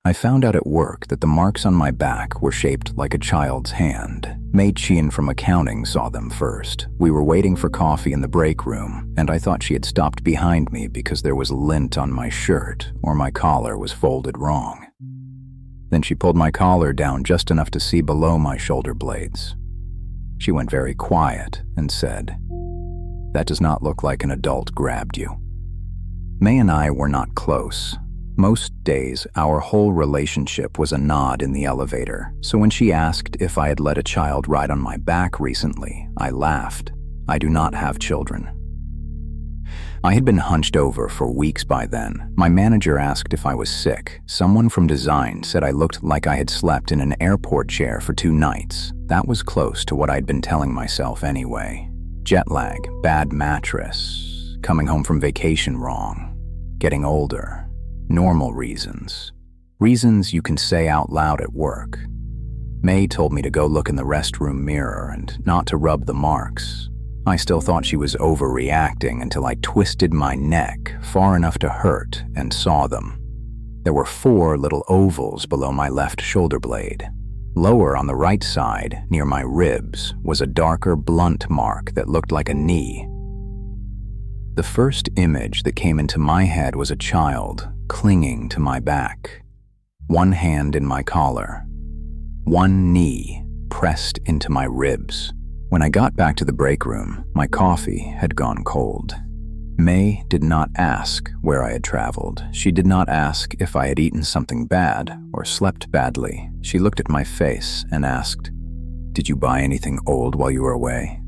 I found out at work that the marks on my back were shaped like a child's hand. Mei Chien from accounting saw them first. We were waiting for coffee in the break room, and I thought she had stopped behind me because there was lint on my shirt or my collar was folded wrong. Then she pulled my collar down just enough to see below my shoulder blades. She went very quiet and said, "That does not look like an adult grabbed you." Mei and I were not close. Most days, our whole relationship was a nod in the elevator, so when she asked if I had let a child ride on my back recently, I laughed. I do not have children. I had been hunched over for weeks by then. My manager asked if I was sick. Someone from design said I looked like I had slept in an airport chair for 2 nights. That was close to what I'd been telling myself anyway. Jet lag, bad mattress, coming home from vacation wrong, getting older. Normal reasons. Reasons you can say out loud at work. Mei told me to go look in the restroom mirror and not to rub the marks. I still thought she was overreacting until I twisted my neck far enough to hurt and saw them. There were 4 little ovals below my left shoulder blade. Lower on the right side, near my ribs, was a darker, blunt mark that looked like a knee. The first image that came into my head was a child clinging to my back, one hand in my collar, one knee pressed into my ribs. When I got back to the break room, my coffee had gone cold. Mei did not ask where I had traveled. She did not ask if I had eaten something bad or slept badly. She looked at my face and asked, "Did you buy anything old while you were away?"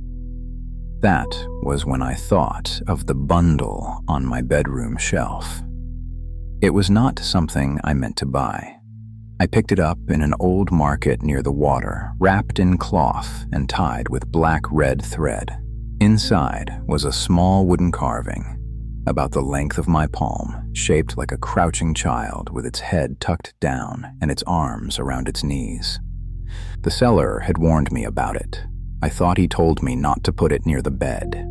That was when I thought of the bundle on my bedroom shelf. It was not something I meant to buy. I picked it up in an old market near the water, wrapped in cloth and tied with black-red thread. Inside was a small wooden carving, about the length of my palm, shaped like a crouching child with its head tucked down and its arms around its knees. The seller had warned me about it. I thought he told me not to put it near the bed.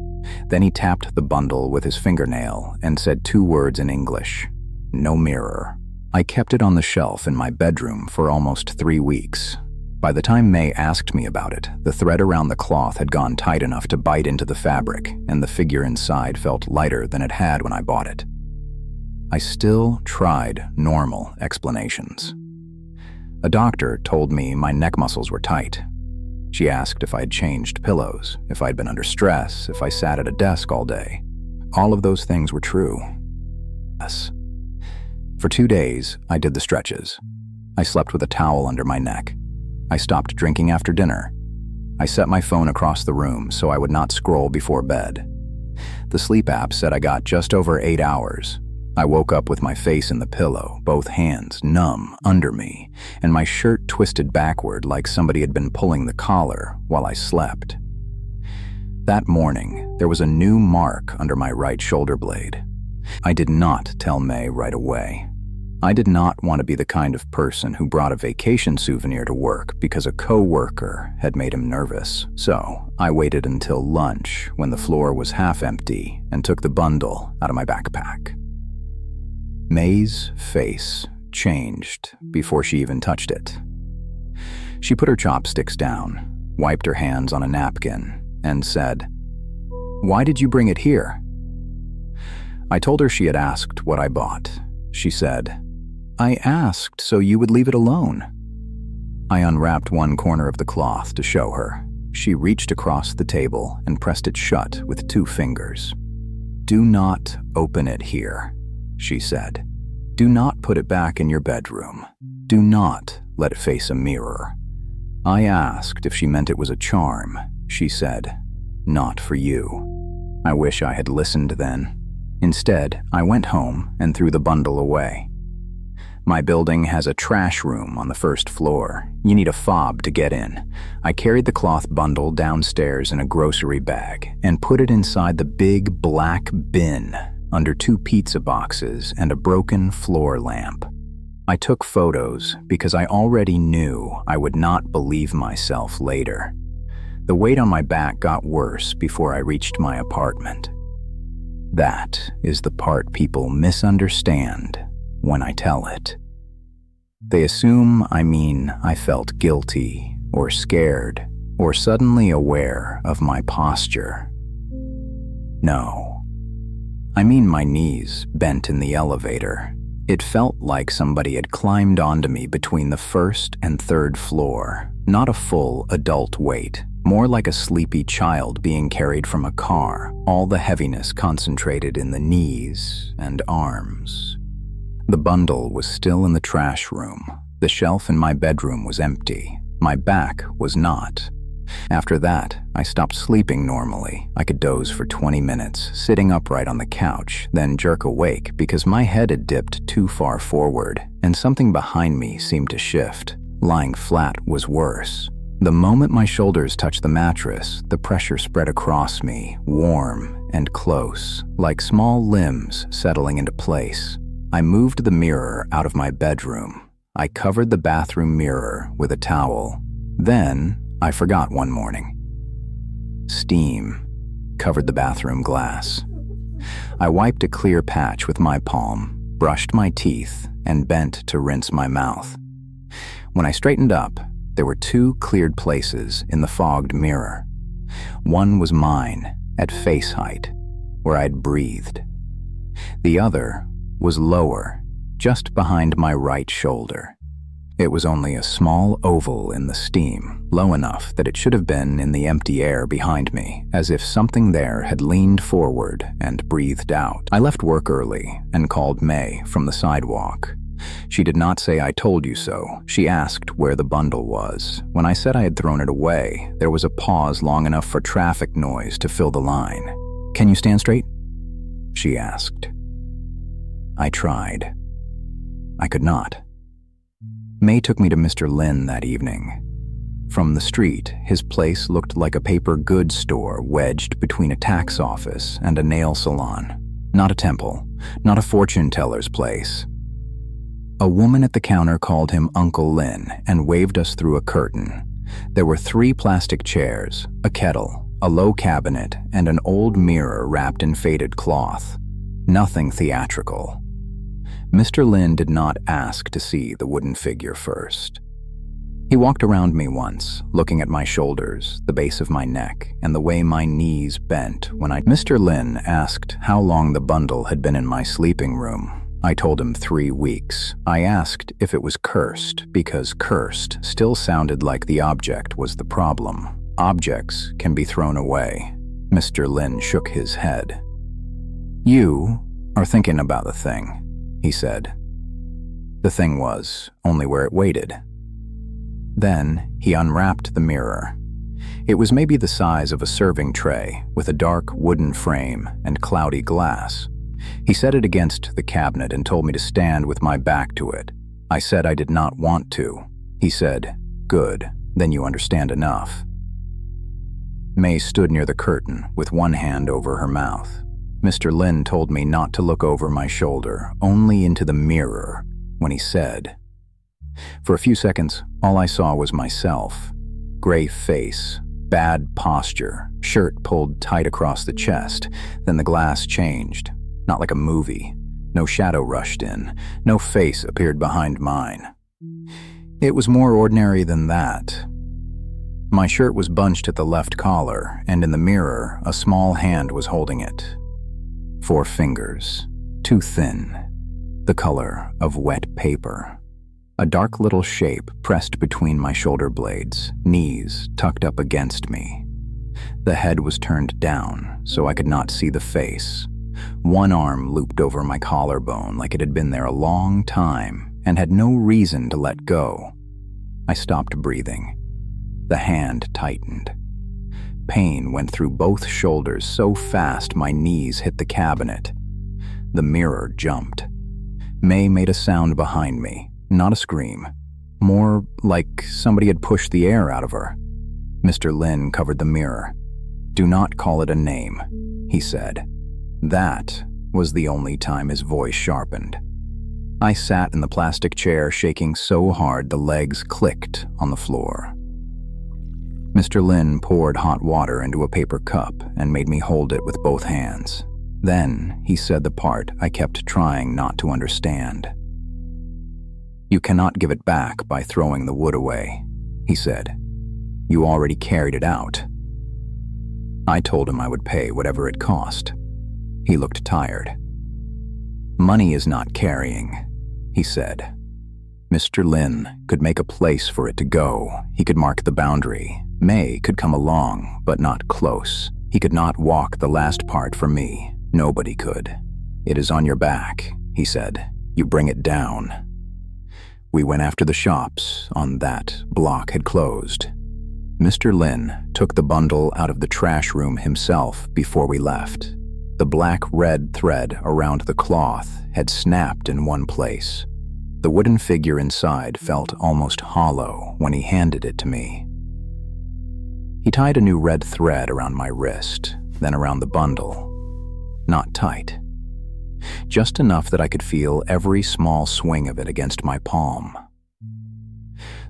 Then he tapped the bundle with his fingernail and said 2 words in English, "No mirror." I kept it on the shelf in my bedroom for almost 3 weeks. By the time Mei asked me about it, the thread around the cloth had gone tight enough to bite into the fabric, and the figure inside felt lighter than it had when I bought it. I still tried normal explanations. A doctor told me my neck muscles were tight. She asked if I'd changed pillows, if I'd been under stress, if I sat at a desk all day. All of those things were true. Yes. For 2 days, I did the stretches. I slept with a towel under my neck. I stopped drinking after dinner. I set my phone across the room so I would not scroll before bed. The sleep app said I got just over 8 hours. I woke up with my face in the pillow, both hands numb under me, and my shirt twisted backward like somebody had been pulling the collar while I slept. That morning, there was a new mark under my right shoulder blade. I did not tell Mei right away. I did not want to be the kind of person who brought a vacation souvenir to work because a coworker had made him nervous. So I waited until lunch when the floor was half empty and took the bundle out of my backpack. Mei's face changed before she even touched it. She put her chopsticks down, wiped her hands on a napkin, and said, "Why did you bring it here?" I told her she had asked what I bought. She said, "I asked so you would leave it alone." I unwrapped one corner of the cloth to show her. She reached across the table and pressed it shut with 2 fingers. "Do not open it here," she said. "Do not put it back in your bedroom. Do not let it face a mirror." I asked if she meant it was a charm. She said, "Not for you." I wish I had listened then. Instead, I went home and threw the bundle away. My building has a trash room on the 1st floor. You need a fob to get in. I carried the cloth bundle downstairs in a grocery bag and put it inside the big black bin under 2 pizza boxes and a broken floor lamp. I took photos because I already knew I would not believe myself later. The weight on my back got worse before I reached my apartment. That is the part people misunderstand when I tell it. They assume I mean I felt guilty or scared or suddenly aware of my posture. No. I mean my knees bent in the elevator. It felt like somebody had climbed onto me between the first and third floor, not a full adult weight, more like a sleepy child being carried from a car, all the heaviness concentrated in the knees and arms. The bundle was still in the trash room. The shelf in my bedroom was empty. My back was not. After that, I stopped sleeping normally. I could doze for 20 minutes, sitting upright on the couch, then jerk awake because my head had dipped too far forward, and something behind me seemed to shift. Lying flat was worse. The moment my shoulders touched the mattress, the pressure spread across me, warm and close, like small limbs settling into place. I moved the mirror out of my bedroom. I covered the bathroom mirror with a towel. Then, I forgot one morning. Steam covered the bathroom glass. I wiped a clear patch with my palm, brushed my teeth, and bent to rinse my mouth. When I straightened up, there were two cleared places in the fogged mirror. One was mine, at face height, where I'd breathed. The other was lower, just behind my right shoulder. It was only a small oval in the steam, low enough that it should have been in the empty air behind me, as if something there had leaned forward and breathed out. I left work early and called May from the sidewalk. She did not say I told you so. She asked where the bundle was. When I said I had thrown it away, there was a pause long enough for traffic noise to fill the line. "Can you stand straight?" she asked. I tried. I could not. May took me to Mr. Lin that evening. From the street, his place looked like a paper goods store wedged between a tax office and a nail salon. Not a temple, not a fortune teller's place. A woman at the counter called him Uncle Lin and waved us through a curtain. There were 3 plastic chairs, a kettle, a low cabinet, and an old mirror wrapped in faded cloth. Nothing theatrical. Mr. Lin did not ask to see the wooden figure first. He walked around me once, looking at my shoulders, the base of my neck, and the way my knees bent when Mr. Lin asked how long the bundle had been in my sleeping room. I told him 3 weeks. I asked if it was cursed, because cursed still sounded like the object was the problem. Objects can be thrown away. Mr. Lin shook his head. "You are thinking about the thing," he said. The thing was only where it waited. Then he unwrapped the mirror. It was maybe the size of a serving tray, with a dark wooden frame and cloudy glass. He set it against the cabinet and told me to stand with my back to it. I said I did not want to. He said, "Good, then you understand enough." May stood near the curtain with one hand over her mouth. Mr. Lin told me not to look over my shoulder, only into the mirror, when he said. For a few seconds, all I saw was myself. Gray face, bad posture, shirt pulled tight across the chest. Then the glass changed. Not like a movie. No shadow rushed in. No face appeared behind mine. It was more ordinary than that. My shirt was bunched at the left collar, and in the mirror, a small hand was holding it. 4 fingers, too thin, the color of wet paper. A dark little shape pressed between my shoulder blades, knees tucked up against me. The head was turned down, so I could not see the face. One arm looped over my collarbone like it had been there a long time and had no reason to let go. I stopped breathing. The hand tightened. Pain went through both shoulders so fast my knees hit the cabinet. The mirror jumped. May made a sound behind me, not a scream. More like somebody had pushed the air out of her. Mr. Lin covered the mirror. "Do not call it a name," he said. That was the only time his voice sharpened. I sat in the plastic chair, shaking so hard the legs clicked on the floor. Mr. Lin poured hot water into a paper cup and made me hold it with both hands. Then he said the part I kept trying not to understand. "You cannot give it back by throwing the wood away," he said. "You already carried it out." I told him I would pay whatever it cost. He looked tired. "Money is not carrying," he said. Mr. Lin could make a place for it to go. He could mark the boundary. May could come along, but not close. He could not walk the last part for me. Nobody could. "It is on your back," he said. "You bring it down." We went after the shops on that block had closed. Mr. Lin took the bundle out of the trash room himself before we left. The black-red thread around the cloth had snapped in one place. The wooden figure inside felt almost hollow when he handed it to me. He tied a new red thread around my wrist, then around the bundle. Not tight. Just enough that I could feel every small swing of it against my palm.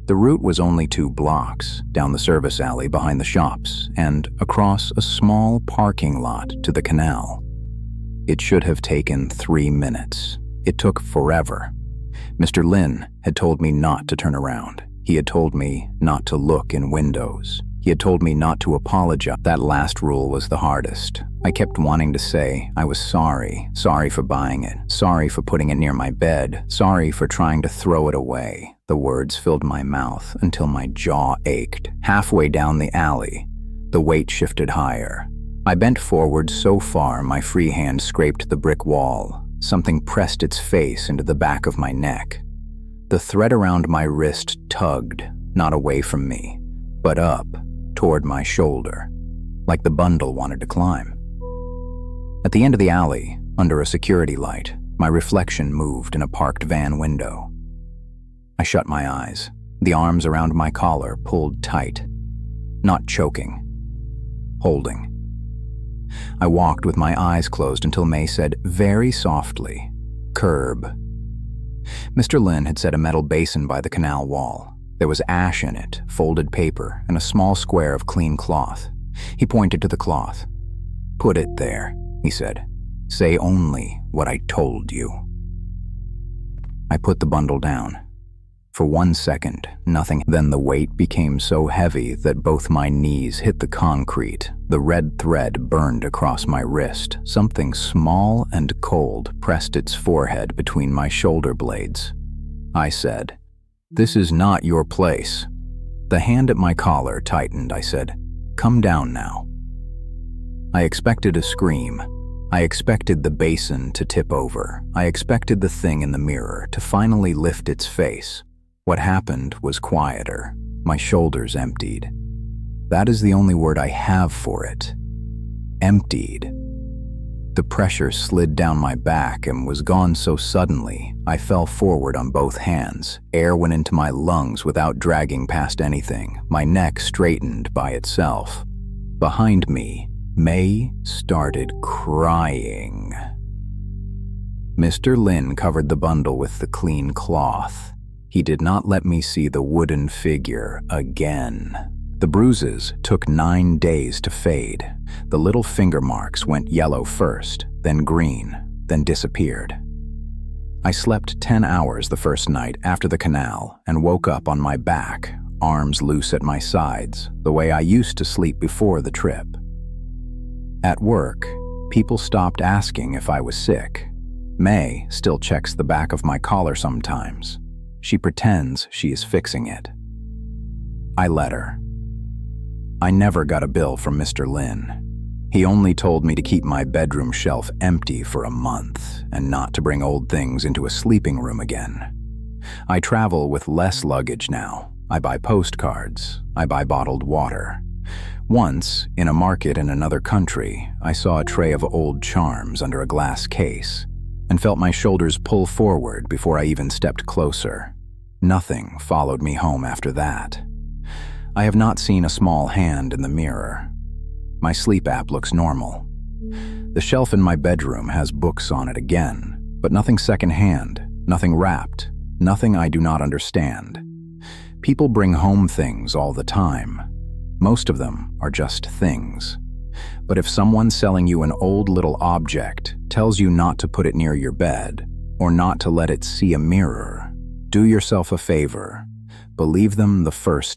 The route was only 2 blocks, down the service alley behind the shops, and across a small parking lot to the canal. It should have taken 3 minutes. It took forever. Mr. Lin had told me not to turn around. He had told me not to look in windows. He had told me not to apologize. That last rule was the hardest. I kept wanting to say I was sorry for buying it, sorry for putting it near my bed, sorry for trying to throw it away. The words filled my mouth until my jaw ached. Halfway down the alley, the weight shifted higher. I bent forward so far my free hand scraped the brick wall. Something pressed its face into the back of my neck. The thread around my wrist tugged, not away from me, but up toward my shoulder, like the bundle wanted to climb. At the end of the alley, under a security light, my reflection moved in a parked van window. I shut my eyes, the arms around my collar pulled tight, not choking, holding. I walked with my eyes closed until May said very softly, "Curb." Mr. Lin had set a metal basin by the canal wall. There was ash in it, folded paper, and a small square of clean cloth. He pointed to the cloth. "Put it there," he said. "Say only what I told you." I put the bundle down. For 1 second, nothing. Then the weight became so heavy that both my knees hit the concrete. The red thread burned across my wrist. Something small and cold pressed its forehead between my shoulder blades. I said, "This is not your place." The hand at my collar tightened. I said, "Come down now." I expected a scream. I expected the basin to tip over. I expected the thing in the mirror to finally lift its face. What happened was quieter. My shoulders emptied. That is the only word I have for it. Emptied. The pressure slid down my back and was gone so suddenly, I fell forward on both hands. Air went into my lungs without dragging past anything. My neck straightened by itself. Behind me, May started crying. Mr. Lin covered the bundle with the clean cloth. He did not let me see the wooden figure again. The bruises took 9 days to fade. The little finger marks went yellow first, then green, then disappeared. I slept 10 hours the first night after the canal and woke up on my back, arms loose at my sides, the way I used to sleep before the trip. At work, people stopped asking if I was sick. May still checks the back of my collar sometimes. She pretends she is fixing it. I let her. I never got a bill from Mr. Lin. He only told me to keep my bedroom shelf empty for a month and not to bring old things into a sleeping room again. I travel with less luggage now. I buy postcards. I buy bottled water. Once, in a market in another country, I saw a tray of old charms under a glass case and felt my shoulders pull forward before I even stepped closer. Nothing followed me home after that. I have not seen a small hand in the mirror. My sleep app looks normal. The shelf in my bedroom has books on it again, but nothing secondhand, nothing wrapped, nothing I do not understand. People bring home things all the time. Most of them are just things. But if someone selling you an old little object tells you not to put it near your bed, or not to let it see a mirror, Do yourself a favor. Believe them the first